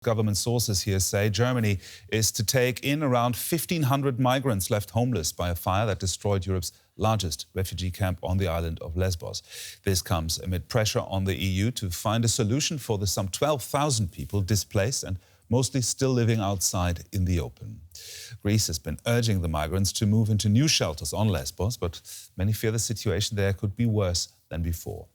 Government sources here say Germany is to take in around 1,500 migrants left homeless by a fire that destroyed Europe's largest refugee camp on the island of Lesbos. This comes amid pressure on the EU to find a solution for the some 12,000 people displaced and mostly still living outside in the open. Greece has been urging the migrants to move into new shelters on Lesbos, but many fear the situation there could be worse than before.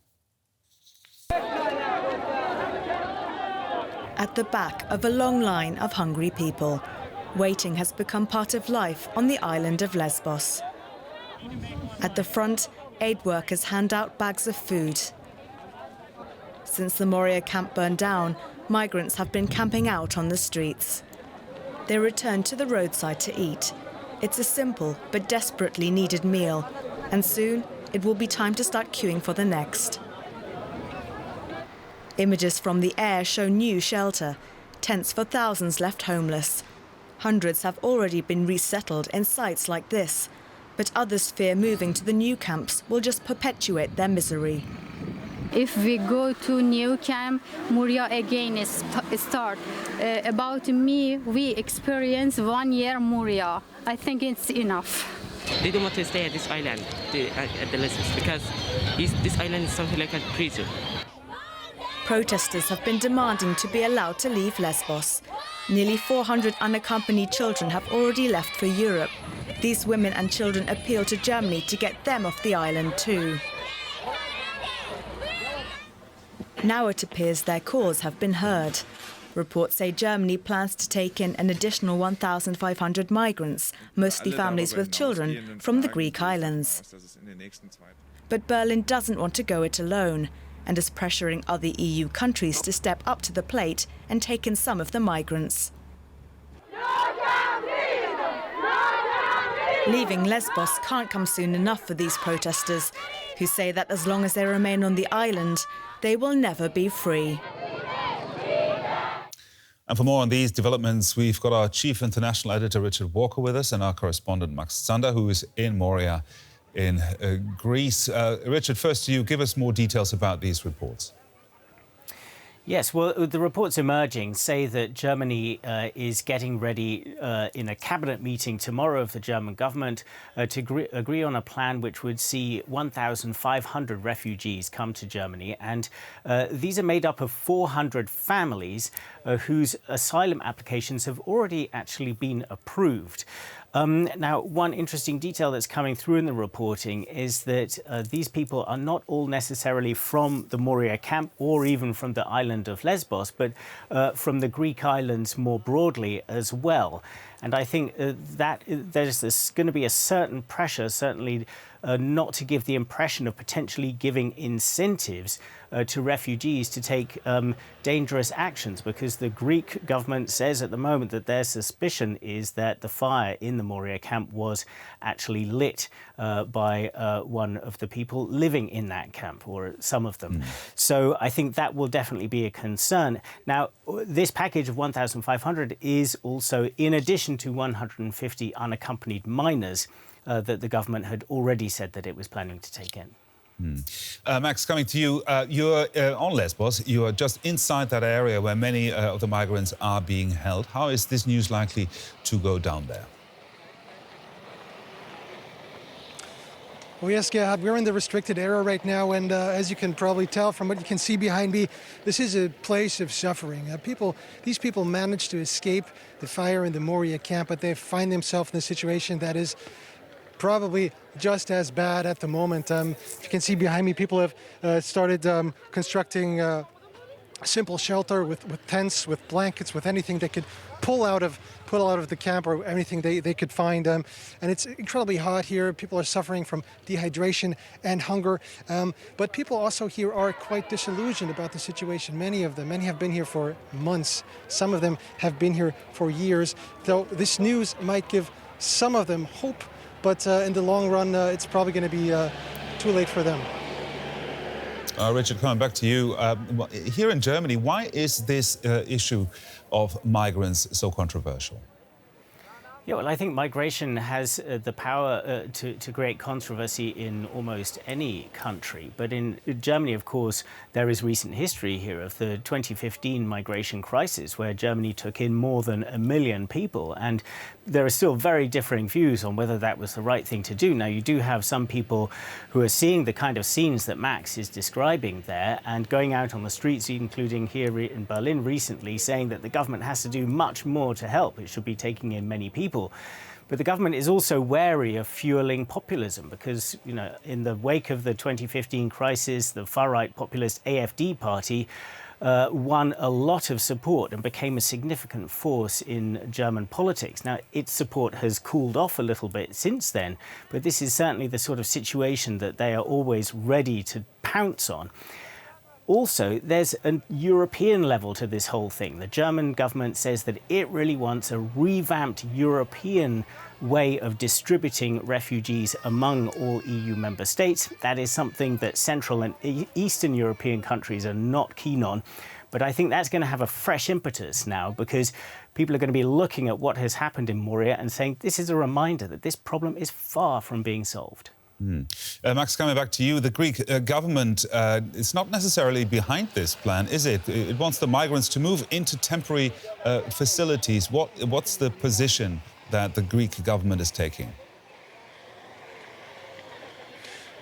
At the back of a long line of hungry people, waiting has become part of life on the island of Lesbos. At the front, aid workers hand out bags of food. Since the Moria camp burned down, migrants have been camping out on the streets. They return to the roadside to eat. It's a simple but desperately needed meal, and soon it will be time to start queuing for the next. Images from the air show new shelter, tents for thousands left homeless. Hundreds have already been resettled in sites like this, but others fear moving to the new camps will just perpetuate their misery. If we go to new camp, Moria again is start. About me, we experience 1 year Moria. I think it's enough. They don't want to stay at this island, at the Lesbos, because this island is something like a prison. Protesters have been demanding to be allowed to leave Lesbos. Nearly 400 unaccompanied children have already left for Europe. These women and children appeal to Germany to get them off the island too. Now it appears their cause have been heard. Reports say Germany plans to take in an additional 1,500 migrants, mostly families with children, from the Greek islands. But Berlin doesn't want to go it alone, and is pressuring other EU countries to step up to the plate and take in some of the migrants. Leaving Lesbos can't come soon enough for these protesters, who say that as long as they remain on the island, they will never be free. And for more on these developments, we've got our chief international editor, Richard Walker, with us, and our correspondent, Max Zander, who is in Moria in Greece. Richard, first to you, give us more details about these reports. Yes, well, the reports emerging say that Germany is getting ready in a cabinet meeting tomorrow of the German government to agree on a plan which would see 1,500 refugees come to Germany. And these are made up of 400 families whose asylum applications have already actually been approved. Now, one interesting detail that's coming through in the reporting is that these people are not all necessarily from the Moria camp or even from the island of Lesbos, but from the Greek islands more broadly as well. And I think that there's going to be a certain pressure, certainly not to give the impression of potentially giving incentives to refugees to take dangerous actions, because the Greek government says at the moment that their suspicion is that the fire in the Moria camp was actually lit by one of the people living in that camp, or some of them. So I think that will definitely be a concern. Now, this package of 1,500 is also in addition to 150 unaccompanied minors that the government had already said that it was planning to take in. Max, coming to you, you're on Lesbos. You are just inside that area where many of the migrants are being held. How is this news likely to go down there? Well, yes, Gerhard, we're in the restricted area right now, and as you can probably tell from what you can see behind me, this is a place of suffering. These people managed to escape the fire in the Moria camp, but they find themselves in a situation that is probably just as bad at the moment. If you can see behind me, people have started constructing a simple shelter with tents, with blankets, with anything they could pull out of the camp, or anything they could find. And it's incredibly hot here. People are suffering from dehydration and hunger. But people also here are quite disillusioned about the situation. Many have been here for months. Some of them have been here for years. Though this news might give some of them hope, but in the long run, it's probably going to be too late for them. Richard, coming back to you. Here in Germany, why is this issue of migrants so controversial? Yeah, well, I think migration has the power to create controversy in almost any country. But in Germany, of course, there is recent history here of the 2015 migration crisis, where Germany took in more than 1 million people. And there are still very differing views on whether that was the right thing to do. Now, you do have some people who are seeing the kind of scenes that Max is describing there and going out on the streets, including here in Berlin recently, saying that the government has to do much more to help. It should be taking in many people. But the government is also wary of fueling populism because, you know, in the wake of the 2015 crisis, the far-right populist AfD party won a lot of support and became a significant force in German politics. Now, its support has cooled off a little bit since then, but this is certainly the sort of situation that they are always ready to pounce on. Also, there's a European level to this whole thing. The German government says that it really wants a revamped European way of distributing refugees among all EU member states. That is something that Central and Eastern European countries are not keen on. But I think that's going to have a fresh impetus now because people are going to be looking at what has happened in Moria and saying this is a reminder that this problem is far from being solved. Max, coming back to you, the Greek government is not necessarily behind this plan, is it? It wants the migrants to move into temporary facilities. What's the position that the Greek government is taking?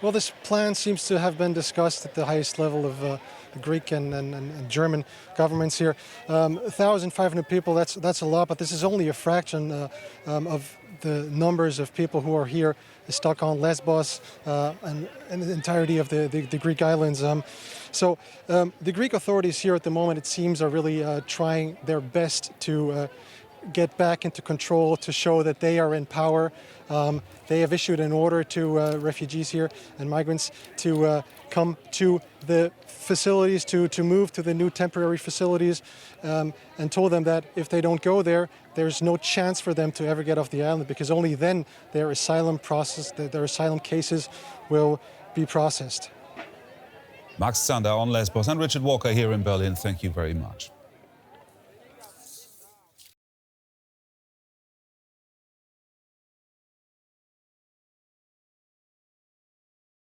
Well, this plan seems to have been discussed at the highest level of the Greek and German governments here. 1,500 people, that's a lot, but this is only a fraction of the numbers of people who are here stuck on Lesbos and the entirety of the Greek islands. So the Greek authorities here at the moment, it seems, are really trying their best to get back into control, to show that they are in power. They have issued an order to refugees here and migrants to come to the facilities, to move to the new temporary facilities, and told them that if they don't go there, there's no chance for them to ever get off the island because only then their asylum cases will be processed. Max Zander on Lesbos and Richard Walker here in Berlin. Thank you very much.